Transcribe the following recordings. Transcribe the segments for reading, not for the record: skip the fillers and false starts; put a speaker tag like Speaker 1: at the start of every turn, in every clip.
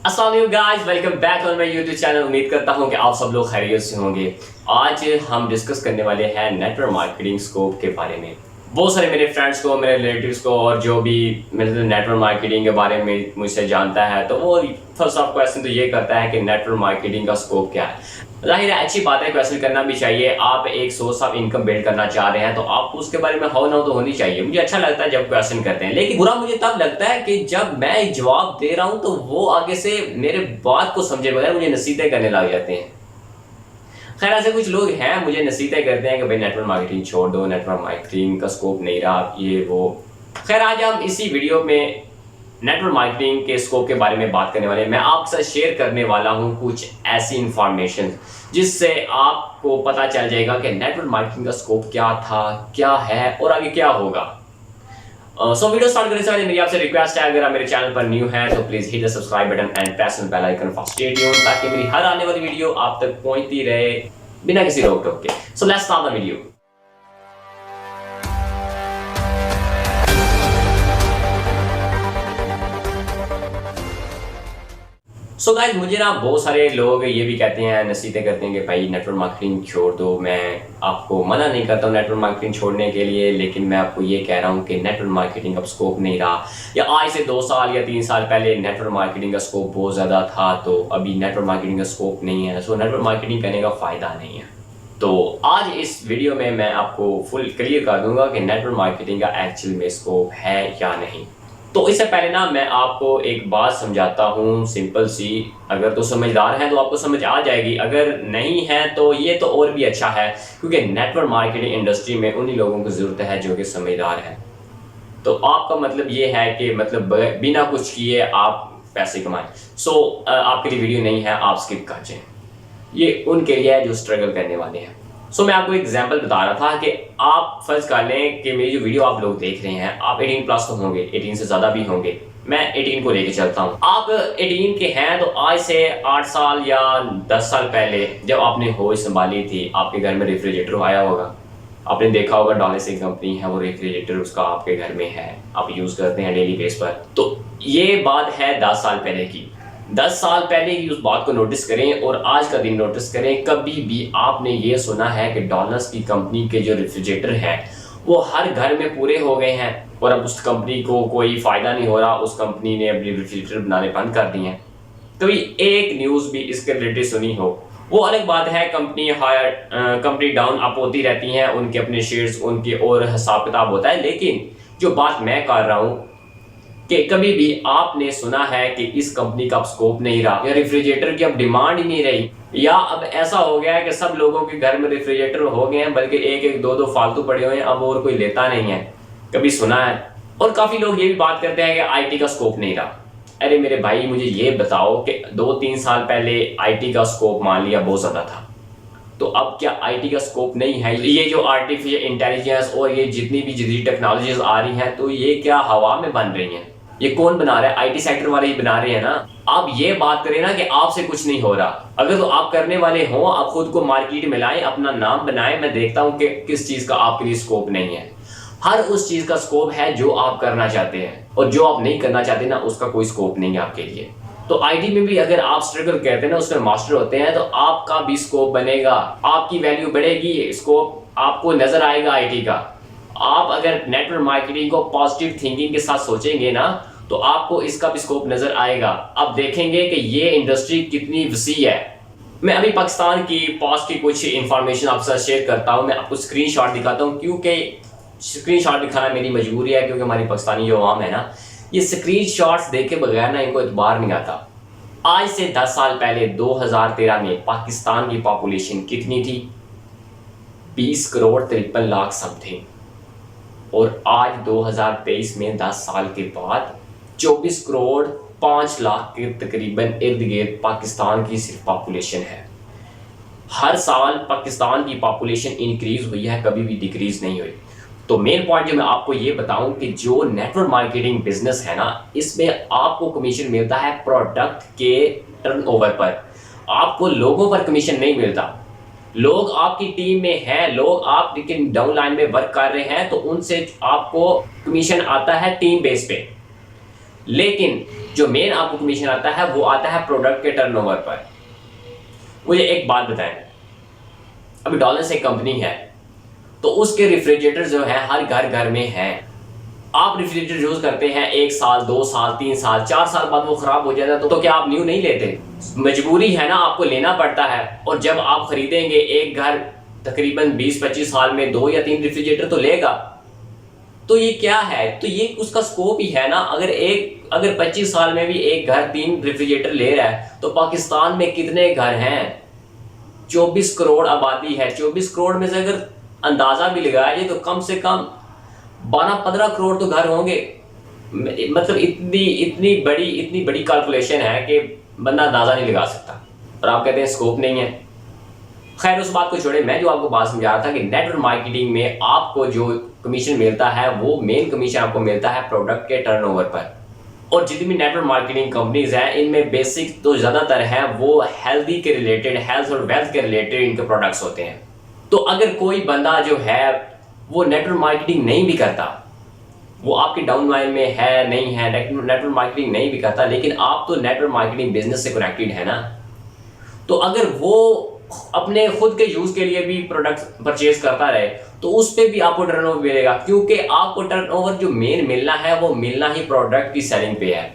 Speaker 1: अस्सलाम वालेकुम guys, welcome back on my YouTube channel. उम्मीद करता हूं कि आप सब लोग खैरियत से होंगे। आज हम डिस्कस करने वाले हैं नेटवर्क मार्केटिंग स्कोप के बारे में। बहुत सारे मेरे फ्रेंड्स को, मेरे रिलेटिव्स को और जो भी मेरे नेटवर्क मार्केटिंग के बारे में मुझसे जानता है तो वो फर्स्ट ऑफ क्वेश्चन तो ये करता है कि नेटवर्क मार्केटिंग का स्कोप क्या है। जाहिर है अच्छी बात है, क्वेश्चन करना भी चाहिए। आप एक सोर्स ऑफ इनकम बिल्ड करना चाह रहे हैं तो आपको उसके बारे में हो ना हो तो होनी चाहिए। मुझे अच्छा लगता है जब क्वेश्चन करते हैं, लेकिन बुरा मुझे तब लगता है कि जब मैं एक जवाब दे रहा हूं तो वो आगे से मेरे बात को समझे बगैर मुझे नसीहतें करने लग जाते हैं। खैर ऐसे कुछ लोग हैं मुझे नसीहतें करते हैं कि भाई नेटवर्क मार्केटिंग छोड़ दो, नेटवर्क मार्केटिंग का स्कोप नहीं रहा, ये वो। खैर आज हम इसी वीडियो में नेटवर्क मार्केटिंग के स्कोप के बारे में बात करने वाले हैं। मैं आपके साथ शेयर करने वाला हूं कुछ ऐसी इंफॉर्मेशन जिससे आपको पता चल जाएगा कि नेटवर्क मार्केटिंग का स्कोप क्या था, क्या है और आगे क्या होगा। सो वीडियो स्टार्ट करने से पहले मेरी आपसे रिक्वेस्ट है, अगर आप मेरे चैनल पर न्यू हैं तो please hit the subscribe button and press the bell icon for stay tuned, ताकि मेरी हर आने वाली वीडियो आप तक पहुंचती रहे बिना किसी रोक टोक के। So let's start the video. So guys, मुझे ना बहुत सारे लोग ये भी कहते हैं, नसीहतें करते हैं कि भाई नेटवर्क मार्केटिंग छोड़ दो। मैं आपको मना नहीं करता हूँ नेटवर्क मार्केटिंग छोड़ने के लिए, लेकिन मैं आपको ये कह रहा हूँ कि नेटवर्क मार्केटिंग अब स्कोप नहीं रहा। या आज से 2 साल या 3 साल पहले नेटवर्क मार्केटिंग का स्कोप बहुत ज़्यादा था, तो अभी नेटवर्क मार्केटिंग का स्कोप नहीं है। सो नेटवर्क मार्केटिंग करने का फ़ायदा नहीं है। तो आज इस वीडियो में मैं आपको फुल क्लियर कर दूंगा कि नेटवर्क मार्केटिंग का एक्चुअल में स्कोप है या नहीं। तो इससे पहले ना मैं आपको एक बात समझाता हूँ सिंपल सी। अगर तो समझदार हैं तो आपको समझ आ जाएगी, अगर नहीं है तो ये तो और भी अच्छा है, क्योंकि नेटवर्क मार्केटिंग इंडस्ट्री में उन्हीं लोगों की ज़रूरत है जो कि समझदार हैं। तो आपका मतलब ये है कि मतलब बिना कुछ किए आप पैसे कमाएं। सो आपके लिए वीडियो नहीं है, आप स्किप कर जाएं। ये उनके लिए है जो स्ट्रगल करने वाले हैं। सो मैं आपको एक एग्जांपल बता रहा था कि आप फर्ज कर लें कि मेरी जो वीडियो आप लोग देख रहे हैं, आप 18 प्लस तो होंगे, 18 से ज़्यादा भी होंगे। मैं 18 को लेके चलता हूँ। आप 18 के हैं तो आज से 8 साल या 10 साल पहले जब आपने होश संभाली थी, आपके घर में रेफ्रिजरेटर आया होगा। आपने देखा होगा डॉलेसिंग कंपनी है, वो रेफ्रिजरेटर उसका आपके घर में है, आप यूज़ करते हैं डेली बेस पर। तो ये बात है 10 साल पहले की। 10 साल पहले की उस बात को नोटिस करें और आज का दिन नोटिस करें। कभी भी आपने ये सुना है कि डॉलर्स की कंपनी के जो रेफ्रिजरेटर हैं वो हर घर में पूरे हो गए हैं और अब उस कंपनी को कोई फ़ायदा नहीं हो रहा, उस कंपनी ने अपने रेफ्रिजरेटर बनाने बंद कर दिए हैं? कभी एक न्यूज़ भी इसके रिलेटेड सुनी हो? वो अलग बात है, कंपनी डाउन अप होती रहती हैं, उनके अपने शेयर्स उनके और हिसाब किताब होता है। लेकिन जो बात मैं कर रहा हूँ कि कभी भी आपने सुना है कि इस कंपनी का अब स्कोप नहीं रहा, या रेफ्रिजरेटर की अब डिमांड ही नहीं रही, या अब ऐसा हो गया है कि सब लोगों के घर में रेफ्रिजरेटर हो गए हैं, बल्कि एक एक दो दो फालतू पड़े हुए हैं, अब और कोई लेता नहीं है? कभी सुना है? और काफ़ी लोग ये भी बात करते हैं कि आईटी का स्कोप नहीं रहा। अरे मेरे भाई, मुझे ये बताओ कि 2-3 साल पहले आईटी का स्कोप मान लिया बहुत ज़्यादा था, तो अब क्या आईटी का स्कोप नहीं है? ये जो आर्टिफिशियल इंटेलिजेंस और ये जितनी भी जदीद टेक्नोलॉजीज आ रही हैं, तो ये क्या हवा में बन रही हैं? ये कौन बना रहा है? आईटी सेक्टर वाले ही बना रहे हैं ना। आप ये बात करें ना कि आपसे कुछ नहीं हो रहा। अगर तो आप करने वाले हो, आप खुद को मार्केट में लाएं, अपना नाम बनाएं। मैं देखता हूं कि किस चीज़ का आपके लिए स्कोप नहीं है। हर उस चीज़ का स्कोप है जो आप करना चाहते हैं, और जो आप नहीं करना चाहते ना, उसका कोई स्कोप नहीं है आपके लिए। तो आईटी में भी अगर आप स्ट्रगल करते हैं ना, उसमें मास्टर होते हैं, तो आपका भी स्कोप बनेगा, आपकी वैल्यू बढ़ेगी, स्कोप आपको नजर आएगा आईटी का। आप अगर नेटवर्क मार्केटिंग को पॉजिटिव थिंकिंग के साथ सोचेंगे ना, तो आपको इसका भी स्कोप नजर आएगा। अब देखेंगे कि ये इंडस्ट्री कितनी वसी है। मैं अभी पाकिस्तान की पास की कुछ इंफॉर्मेशन आपके साथ शेयर करता हूं। मैं आपको स्क्रीनशॉट दिखाता हूं, क्योंकि स्क्रीनशॉट दिखाना मेरी मजबूरी है, क्योंकि हमारी पाकिस्तानी जो आवाम है ना, ये स्क्रीनशॉट्स देखे बगैर ना इनको एतबार नहीं आता। आज से 10 साल पहले 2013 में पाकिस्तान की पॉपुलेशन कितनी थी? 20 करोड़ 53 लाख समथिंग। और आज 2023 में 10 साल के बाद 24 करोड़ 5 लाख के तकरीबन इर्द गिर्द पाकिस्तान की सिर्फ पॉपुलेशन है। हर साल पाकिस्तान की पॉपुलेशन इंक्रीज हुई है, कभी भी डिक्रीज नहीं हुई। तो मेन पॉइंट जो मैं आपको ये बताऊं कि जो नेटवर्क मार्केटिंग बिजनेस है ना, इसमें आपको कमीशन मिलता है प्रोडक्ट के टर्नओवर पर, आपको लोगों पर कमीशन नहीं मिलता। लोग आपकी टीम में हैं, लोग आप लेकिन डाउन लाइन में वर्क कर रहे हैं, तो उनसे आपको कमीशन आता है टीम बेस पे। लेकिन जो मेन आपको कमीशन आता है वो आता है प्रोडक्ट के टर्नओवर पर। मुझे एक बात बताएं, अभी डॉलर्स एक कंपनी है तो उसके रेफ्रिजरेटर जो है हर घर घर में है। आप रेफ्रिजरेटर यूज करते हैं 1 साल 2 साल 3 साल 4 साल बाद वो खराब हो जाता है तो क्या आप न्यू नहीं लेते? मजबूरी है ना, आपको लेना पड़ता है। और जब आप खरीदेंगे एक घर तकरीबन 20-25 साल में 2 या 3 रेफ्रिजरेटर तो लेगा। तो ये क्या है, तो ये उसका स्कोप ही है ना। अगर 25 साल में भी एक घर 3 रेफ्रिजरेटर ले रहा है तो पाकिस्तान में कितने घर हैं? 24 करोड़ आबादी है। 24 करोड़ में से अगर अंदाजा भी लगाया जाए तो कम से कम 12-15 करोड़ तो घर होंगे। मतलब इतनी बड़ी कैलकुलेशन है कि बंदा अंदाजा नहीं लगा सकता। और आप कहते हैं स्कोप नहीं है। खैर उस बात को छोड़े, मैं जो आपको बात समझा रहा था कि नेटवर्क मार्केटिंग में आपको जो कमीशन मिलता है वो मेन कमीशन आपको मिलता है प्रोडक्ट के टर्नओवर पर। और जितनी भी नेटवर्क मार्केटिंग कंपनीज हैं इनमें बेसिक तो ज़्यादातर हैं वो हेल्दी के रिलेटेड, हेल्थ और वेल्थ के रिलेटेड इनके प्रोडक्ट्स होते हैं। तो अगर कोई बंदा जो है वो नेटवर्क मार्केटिंग नहीं भी करता, वो आपके डाउन लाइन में है नहीं है, नेटवर्क मार्केटिंग नहीं भी करता, लेकिन आप तो नेटवर्क मार्केटिंग बिजनेस से कनेक्टेड है ना, तो अगर वो अपने खुद के यूज के लिए भी प्रोडक्ट परचेज करता रहे तो उस पर भी आपको टर्नओवर मिलेगा। क्योंकि आपको टर्नओवर जो मेन मिलना है वो मिलना ही प्रोडक्ट की सेलिंग पे है।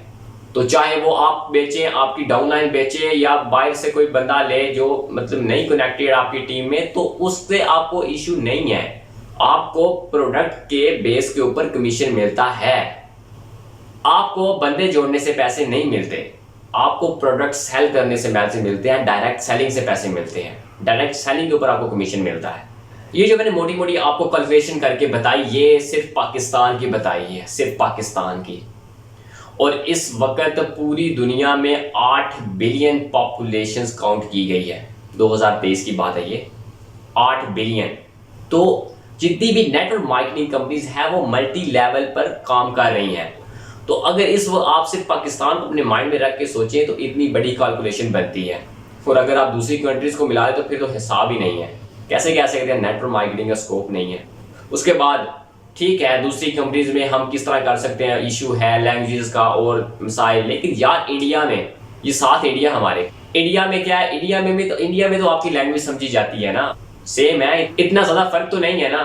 Speaker 1: तो चाहे वो आप बेचें, आपकी डाउनलाइन बेचें या बाहर से कोई बंदा ले जो मतलब नहीं कनेक्टेड आपकी टीम में, तो उससे आपको इशू नहीं है। आपको प्रोडक्ट के बेस के ऊपर कमीशन मिलता है। आपको बंदे जोड़ने से पैसे नहीं मिलते, आपको प्रोडक्ट सेल करने से पैसे मिलते हैं। डायरेक्ट सेलिंग से पैसे मिलते हैं, डायरेक्ट सेलिंग के ऊपर आपको कमीशन मिलता है। ये जो मैंने मोटी मोटी आपको कैलकुलेशन करके बताई, ये सिर्फ पाकिस्तान की बताई है, सिर्फ पाकिस्तान की। और इस वक्त पूरी दुनिया में 8 बिलियन पॉपुलेशन काउंट की गई है। 2023 की बात है ये, 8 बिलियन। तो जितनी भी नेटवर्क मार्केटिंग कंपनीज हैं वो मल्टी लेवल पर काम कर रही हैं। तो अगर इस वो आप सिर्फ पाकिस्तान को अपने माइंड में रख के सोचें तो इतनी बड़ी कैलकुलेशन बनती है। और अगर आप दूसरी कंट्रीज को मिला दें तो फिर तो हिसाब ही नहीं है। कैसे कह सकते हैं नेटवर्क मार्केटिंग का स्कोप नहीं है। उसके बाद ठीक है, दूसरी कंट्रीज में हम किस तरह कर सकते हैं, इशू है लैंग्वेजेस का और मिसाइल। लेकिन यार इंडिया में, ये साथ इंडिया हमारे इंडिया में क्या है, इंडिया में तो आपकी लैंग्वेज समझी जाती है ना, सेम है, इतना ज़्यादा फर्क तो नहीं है ना।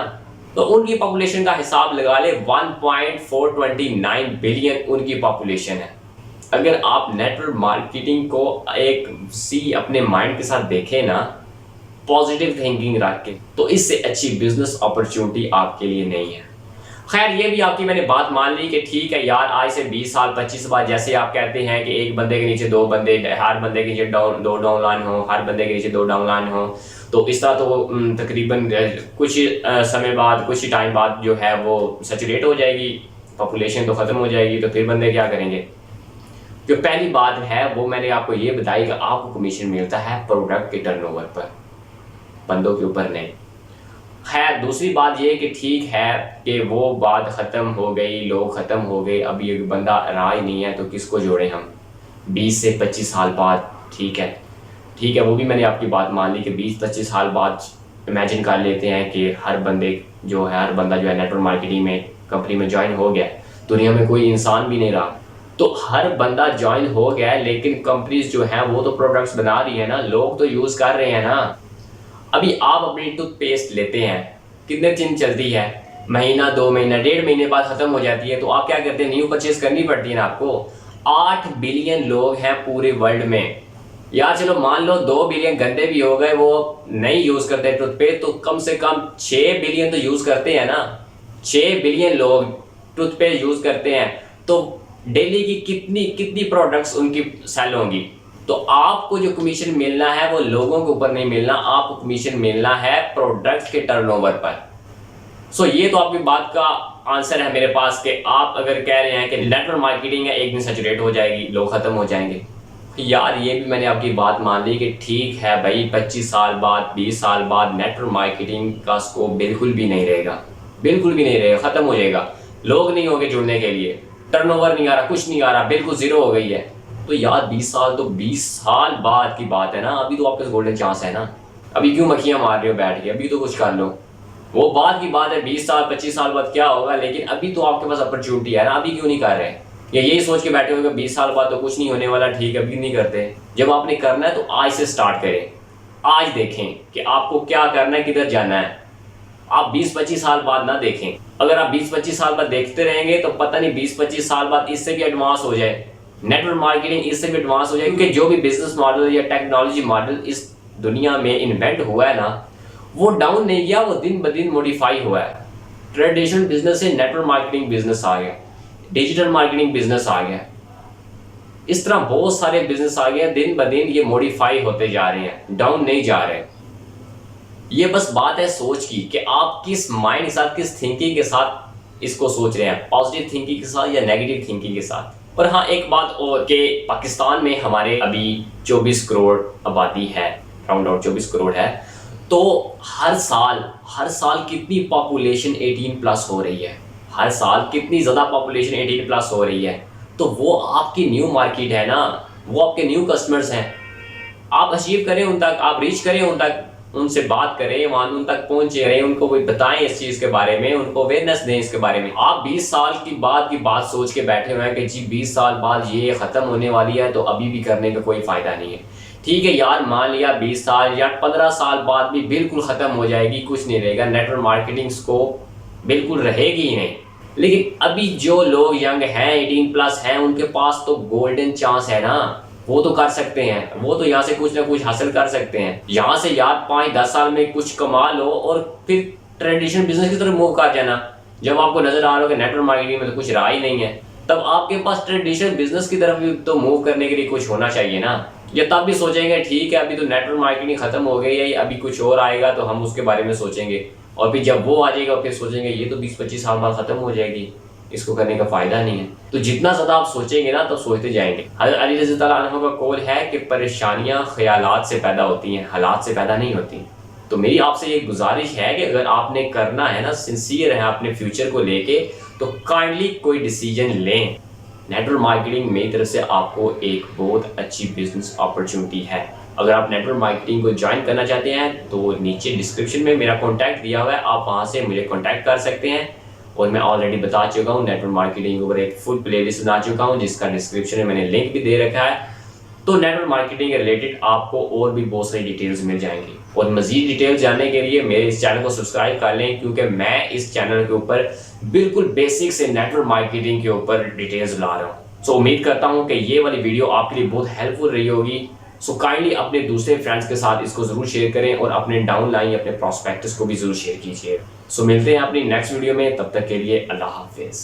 Speaker 1: तो उनकी पॉपुलेशन का हिसाब लगा ले, 1.429 बिलियन उनकी पॉपुलेशन है। अगर आप नेटवर्क मार्केटिंग को एक अपने माइंड के साथ देखें ना, पॉजिटिव थिंकिंग रख के, तो इससे अच्छी बिजनेस अपॉर्चुनिटी आपके लिए नहीं है। खैर ये भी आपकी मैंने बात मान ली कि ठीक है यार, आज से 20 साल 25 साल जैसे आप कहते हैं कि एक बंदे के नीचे 2 बंदे, हर बंदे के नीचे 2 डाउनलाइन हो, हर बंदे के नीचे 2 डाउनलाइन हो, तो इस तरह तो तकरीबन कुछ समय बाद, कुछ ही टाइम बाद जो है वो सैचुरेट हो जाएगी, पॉपुलेशन तो ख़त्म हो जाएगी। तो फिर बंदे क्या करेंगे? जो पहली बात है वो मैंने आपको ये बताई कि आपको कमीशन मिलता है प्रोडक्ट के टर्नओवर पर, बंदों के ऊपर नहीं। खैर दूसरी बात ये कि ठीक है कि वो बात ख़त्म हो गई, लोग ख़त्म हो गए, अब ये बंदा रहा ही नहीं है तो किसको जोड़ें हम 20 से 25 साल बाद। ठीक है, वो भी मैंने आपकी बात मान ली कि 20-25 साल बाद इमेजिन कर लेते हैं कि हर बंदा जो है नेटवर्क मार्केटिंग में कंपनी में ज्वाइन हो गया, दुनिया में कोई इंसान भी नहीं रहा, तो हर बंदा ज्वाइन हो गया है, लेकिन कंपनीज जो हैं वो तो प्रोडक्ट्स बना रही है ना, लोग तो यूज़ कर रहे हैं ना। अभी आप अपनी टूथपेस्ट लेते हैं, कितने दिन चलती है? महीना, 2 महीना, 1.5 महीने बाद ख़त्म हो जाती है। तो आप क्या करते हैं? न्यू परचेज करनी पड़ती है ना आपको। 8 बिलियन लोग हैं पूरे वर्ल्ड में। यार चलो मान लो 2 बिलियन गंदे भी हो गए, वो नहीं यूज़ करते टूथपेस्ट, तो कम से कम 6 बिलियन तो यूज़ करते हैं ना। 6 बिलियन लोग टूथपेस्ट यूज़ करते हैं, तो डेली की कितनी प्रोडक्ट्स उनकी सेल होंगी। तो आपको जो कमीशन मिलना है वो लोगों के ऊपर नहीं मिलना, आपको कमीशन मिलना है प्रोडक्ट के टर्नओवर पर। सो ये तो आपकी बात का आंसर है मेरे पास कि आप अगर कह रहे हैं कि नेटवर्क मार्केटिंग है एक दिन सैचुरेट हो जाएगी, लोग ख़त्म हो जाएंगे, यार ये भी मैंने आपकी बात मान ली कि ठीक है भाई 25 साल बाद, 20 साल बाद नेटवर्क मार्केटिंग का स्कोप बिल्कुल भी नहीं रहेगा, बिल्कुल भी नहीं रहेगा, ख़त्म हो जाएगा। लोग नहीं होंगे जुड़ने के लिए, टर्नओवर नहीं आ रहा, कुछ नहीं आ रहा, बिल्कुल ज़ीरो हो गई है। तो यार 20 साल तो 20 साल बाद की बात है ना, अभी तो आपके पास गोल्डन चांस है ना। अभी क्यों मक्खियाँ मार रहे हो बैठ के? अभी तो कुछ कर लो। वो बात की बात है, 20 साल 25 साल बाद क्या होगा, लेकिन अभी तो आपके पास अपॉर्चुनिटी है ना, अभी क्यों नहीं कर रहे? या यही सोच के बैठे हो कि 20 साल बाद तो कुछ नहीं होने वाला, ठीक है अभी नहीं करते। जब आपने करना है तो आज से स्टार्ट करें। आज देखें कि आपको क्या करना है, किधर जाना है। आप 20-25 साल बाद ना देखें। अगर आप 20-25 साल बाद देखते रहेंगे तो पता नहीं 20-25 साल बाद इससे भी एडवांस हो जाए, नेटवर्क मार्केटिंग इससे भी एडवांस हो जाए। क्योंकि जो भी बिजनेस मॉडल या टेक्नोलॉजी मॉडल इस दुनिया में इन्वेंट हुआ है ना, वो डाउन नहीं गया, वो दिन ब दिन मॉडिफाई हुआ है। ट्रेडिशनल बिजनेस से नेटवर्क मार्केटिंग बिजनेस आ गया, डिजिटल मार्केटिंग बिजनेस आ गया, इस तरह बहुत सारे बिजनेस आ गए। दिन ब दिन ये मॉडिफाई होते जा रहे हैं, डाउन नहीं जा रहे। ये बस बात है सोच की कि आप किस माइंड के साथ, किस थिंकिंग के साथ इसको सोच रहे हैं, पॉजिटिव थिंकिंग के साथ या नेगेटिव थिंकिंग के साथ। और हाँ, एक बात और कि पाकिस्तान में हमारे अभी 24 करोड़ आबादी है, राउंड आउट 24 करोड़ है। तो हर साल कितनी पॉपुलेशन 18 प्लस हो रही है, हर साल कितनी ज़्यादा पॉपुलेशन 18 प्लस हो रही है। तो वो आपकी न्यू मार्केट है ना, वो आपके न्यू कस्टमर्स हैं। आप अचीव करें उन तक, आप रीच करें उन तक, उनसे बात करें, वहां उन तक पहुंचे रहें, उनको बताएं इस चीज़ के बारे में, उनको अवेयरनेस दें इसके बारे में। आप 20 साल की बात सोच के बैठे हुए हैं कि जी 20 साल बाद ये ख़त्म होने वाली है तो अभी भी करने का कोई फ़ायदा नहीं है। ठीक है यार, मान लिया 20 साल या 15 साल बाद भी बिल्कुल ख़त्म हो जाएगी, कुछ नहीं रहेगा, नेटवर्क मार्केटिंग स्कोप बिल्कुल रहेगी ही नहीं। लेकिन अभी जो लोग यंग हैं, 18 प्लस हैं, उनके पास तो गोल्डन चांस है ना, वो तो कर सकते हैं, वो तो यहाँ से कुछ ना कुछ हासिल कर सकते हैं। यहाँ से यार 5-10 साल में कुछ कमा लो और फिर ट्रेडिशनल बिजनेस की तरफ मूव कर जाना। जब आपको नजर आ रहा हो कि नेटवर्क मार्केटिंग में तो कुछ रहा ही नहीं है, तब आपके पास ट्रेडिशनल बिजनेस की तरफ भी तो मूव करने के लिए कुछ होना चाहिए ना। या तब भी सोचेंगे ठीक है अभी तो नेटवर्क मार्केटिंग खत्म हो गई है, अभी कुछ और आएगा तो हम उसके बारे में सोचेंगे। और फिर जब वो आ जाएगा फिर सोचेंगे ये तो 20-25 साल बाद खत्म हो जाएगी, इसको करने का फायदा नहीं है। तो जितना ज्यादा आप सोचेंगे ना तब सोचते जाएंगे। हज़रत अली रज़ी अल्लाह अन्हु का कौल है कि परेशानियां ख्यालात से पैदा होती हैं, हालात से पैदा नहीं होती। तो मेरी आपसे ये गुजारिश है कि अगर आपने करना है ना, सिंसियर है अपने फ्यूचर को लेके, तो काइंडली कोई डिसीजन लें। नेटवर्क मार्केटिंग मेरी तरफ से आपको एक बहुत अच्छी बिजनेस अपॉर्चुनिटी है। अगर आप नेटवर्क मार्केटिंग को ज्वाइन करना चाहते हैं तो नीचे डिस्क्रिप्शन में मेरा कॉन्टैक्ट दिया हुआ है, आप वहाँ से मुझे कॉन्टैक्ट कर सकते हैं। और मैं ऑलरेडी बता चुका हूँ, नेटवर्क मार्केटिंग के ऊपर एक फुल प्लेलिस्ट बना चुका हूँ जिसका डिस्क्रिप्शन में मैंने लिंक भी दे रखा है। तो नेटवर्क मार्केटिंग के रिलेटेड आपको और भी बहुत सारी डिटेल्स मिल जाएंगी। और मजीद डिटेल्स जानने के लिए मेरे इस चैनल को सब्सक्राइब कर लें, क्योंकि मैं इस चैनल के ऊपर बिल्कुल बेसिक से नेटवर्क मार्केटिंग के ऊपर डिटेल्स ला रहा हूँ। सो उम्मीद करता हूँ कि ये वाली वीडियो आपके लिए बहुत हेल्पफुल रही होगी। सो काइंडली अपने दूसरे फ्रेंड्स के साथ इसको जरूर शेयर करें और अपने डाउनलाइन, अपने प्रोस्पेक्टस को भी जरूर शेयर कीजिए। सो मिलते हैं अपनी नेक्स्ट वीडियो में, तब तक के लिए अल्लाह हाफिज।